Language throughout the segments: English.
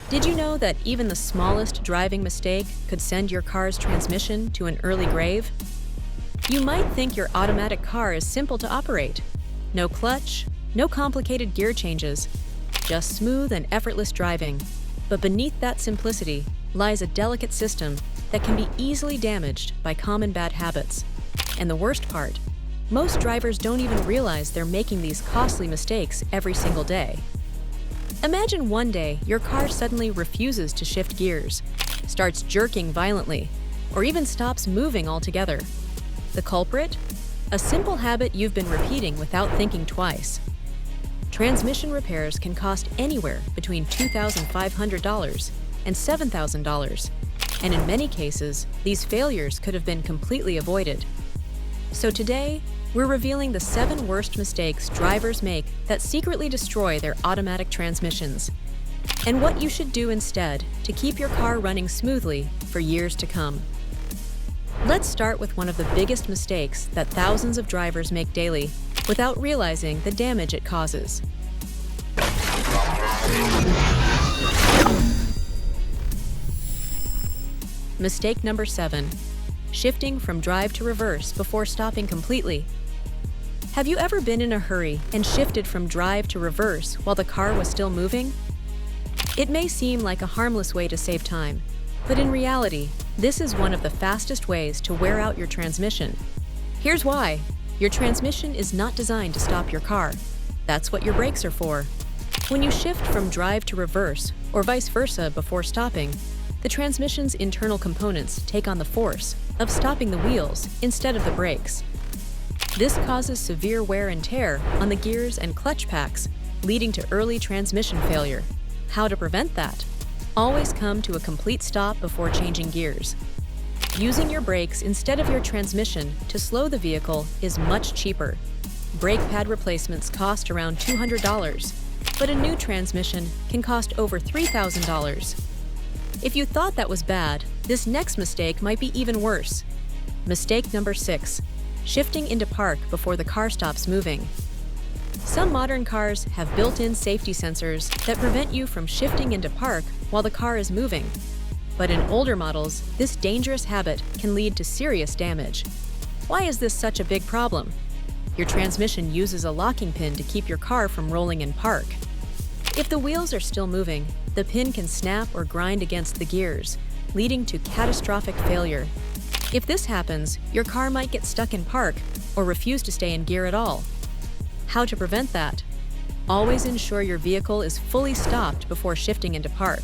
Did you know that even the smallest driving mistake could send your car's transmission to an early grave? You might think your automatic car is simple to operate. No clutch, no complicated gear changes, just smooth and effortless driving. But beneath that simplicity lies a delicate system that can be easily damaged by common bad habits. And the worst part, most drivers don't even realize they're making these costly mistakes every single day. Imagine one day your car suddenly refuses to shift gears, starts jerking violently, or even stops moving altogether. The culprit? A simple habit you've been repeating without thinking twice. Transmission repairs can cost anywhere between $2,500 and $7,000, and in many cases, these failures could have been completely avoided. So today, we're revealing the 7 worst mistakes drivers make that secretly destroy their automatic transmissions, and what you should do instead to keep your car running smoothly for years to come. Let's start with one of the biggest mistakes that thousands of drivers make daily without realizing the damage it causes. Mistake number 7. Shifting from drive to reverse before stopping completely. Have you ever been in a hurry and shifted from drive to reverse while the car was still moving? It may seem like a harmless way to save time, but in reality, this is one of the fastest ways to wear out your transmission. Here's why. Your transmission is not designed to stop your car. That's what your brakes are for. When you shift from drive to reverse, or vice versa before stopping, the transmission's internal components take on the force of stopping the wheels instead of the brakes. This causes severe wear and tear on the gears and clutch packs, leading to early transmission failure. How to prevent that? Always come to a complete stop before changing gears. Using your brakes instead of your transmission to slow the vehicle is much cheaper. Brake pad replacements cost around $200, but a new transmission can cost over $3,000. If you thought that was bad, this next mistake might be even worse. Mistake number 6. Shifting into park before the car stops moving. Some modern cars have built-in safety sensors that prevent you from shifting into park while the car is moving. But in older models, this dangerous habit can lead to serious damage. Why is this such a big problem? Your transmission uses a locking pin to keep your car from rolling in park. If the wheels are still moving, the pin can snap or grind against the gears, leading to catastrophic failure. If this happens, your car might get stuck in park or refuse to stay in gear at all. How to prevent that? Always ensure your vehicle is fully stopped before shifting into park.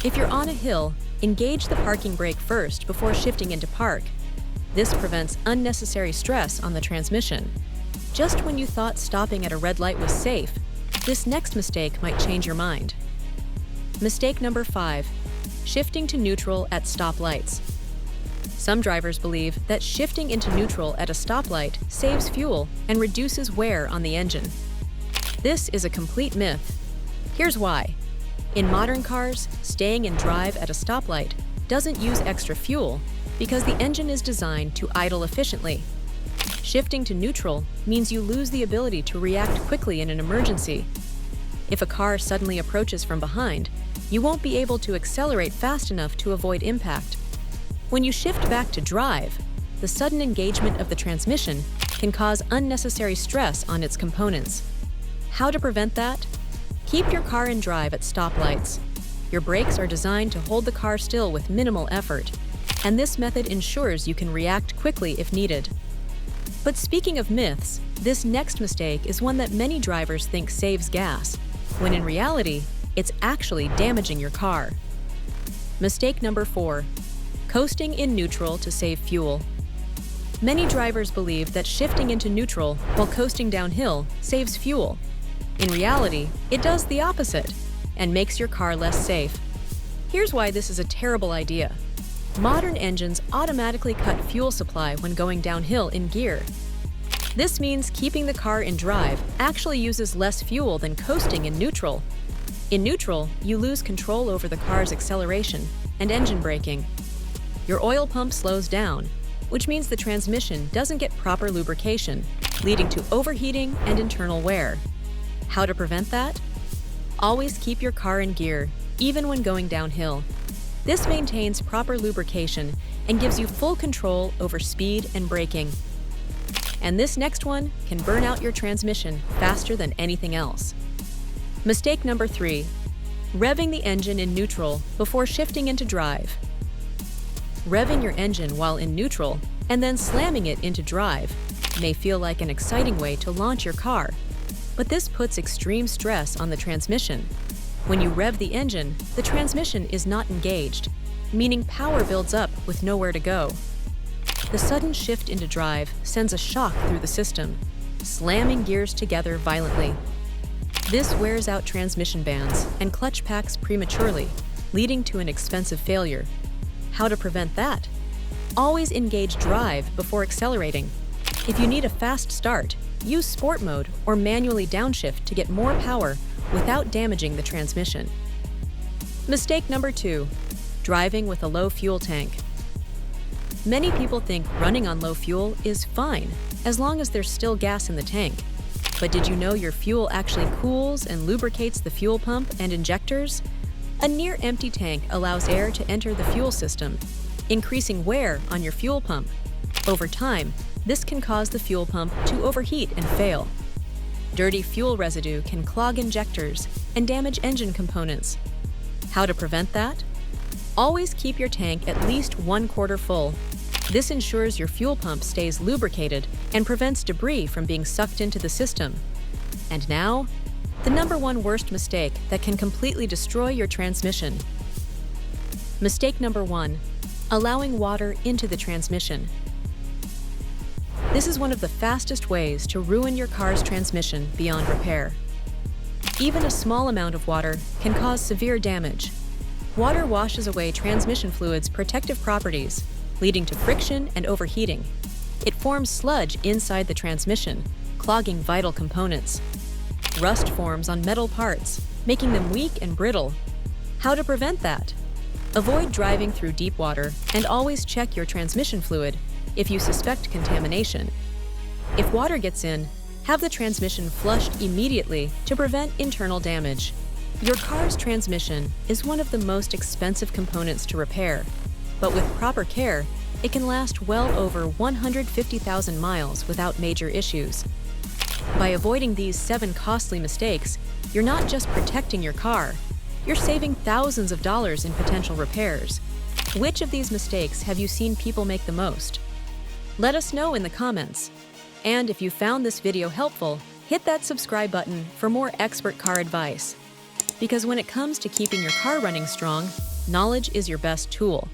If you're on a hill, engage the parking brake first before shifting into park. This prevents unnecessary stress on the transmission. Just when you thought stopping at a red light was safe, this next mistake might change your mind. Mistake number 5. Shifting to neutral at stoplights. Some drivers believe that shifting into neutral at a stoplight saves fuel and reduces wear on the engine. This is a complete myth. Here's why. In modern cars, staying in drive at a stoplight doesn't use extra fuel because the engine is designed to idle efficiently. Shifting to neutral means you lose the ability to react quickly in an emergency. If a car suddenly approaches from behind, you won't be able to accelerate fast enough to avoid impact. When you shift back to drive, the sudden engagement of the transmission can cause unnecessary stress on its components. How to prevent that? Keep your car in drive at stoplights. Your brakes are designed to hold the car still with minimal effort, and this method ensures you can react quickly if needed. But speaking of myths, this next mistake is one that many drivers think saves gas, when in reality, it's actually damaging your car. Mistake number 4. Coasting in neutral to save fuel. Many drivers believe that shifting into neutral while coasting downhill saves fuel. In reality, it does the opposite and makes your car less safe. Here's why this is a terrible idea. Modern engines automatically cut fuel supply when going downhill in gear. This means keeping the car in drive actually uses less fuel than coasting in neutral. In neutral, you lose control over the car's acceleration and engine braking. Your oil pump slows down, which means the transmission doesn't get proper lubrication, leading to overheating and internal wear. How to prevent that? Always keep your car in gear. even when going downhill. This maintains proper lubrication and gives you full control over speed and braking. And this next one can burn out your transmission faster than anything else. Mistake number 3. Revving the engine in neutral before shifting into drive. Revving your engine while in neutral and then slamming it into drive may feel like an exciting way to launch your car, but this puts extreme stress on the transmission. When you rev the engine, the transmission is not engaged, meaning power builds up with nowhere to go. The sudden shift into drive sends a shock through the system, slamming gears together violently. This wears out transmission bands and clutch packs prematurely, leading to an expensive failure. How to prevent that? Always engage drive before accelerating. If you need a fast start, use sport mode or manually downshift to get more power without damaging the transmission. Mistake number 2. Driving with a low fuel tank. Many people think running on low fuel is fine, as long as there's still gas in the tank. But did you know your fuel actually cools and lubricates the fuel pump and injectors? A near-empty tank allows air to enter the fuel system, increasing wear on your fuel pump. Over time, this can cause the fuel pump to overheat and fail. Dirty fuel residue can clog injectors and damage engine components. How to prevent that? Always keep your tank at least 1/4 full. This ensures your fuel pump stays lubricated and prevents debris from being sucked into the system. And now, the number 1 worst mistake that can completely destroy your transmission. Mistake number 1. Allowing water into the transmission. This is one of the fastest ways to ruin your car's transmission beyond repair. Even a small amount of water can cause severe damage. Water washes away transmission fluid's protective properties, leading to friction and overheating. It forms sludge inside the transmission, clogging vital components. Rust forms on metal parts, making them weak and brittle. How to prevent that? Avoid driving through deep water and always check your transmission fluid if you suspect contamination. If water gets in, have the transmission flushed immediately to prevent internal damage. Your car's transmission is one of the most expensive components to repair, but with proper care, it can last well over 150,000 miles without major issues. By avoiding these 7 costly mistakes, you're not just protecting your car, you're saving thousands of dollars in potential repairs. Which of these mistakes have you seen people make the most? Let us know in the comments. And if you found this video helpful, hit that subscribe button for more expert car advice. Because when it comes to keeping your car running strong, knowledge is your best tool.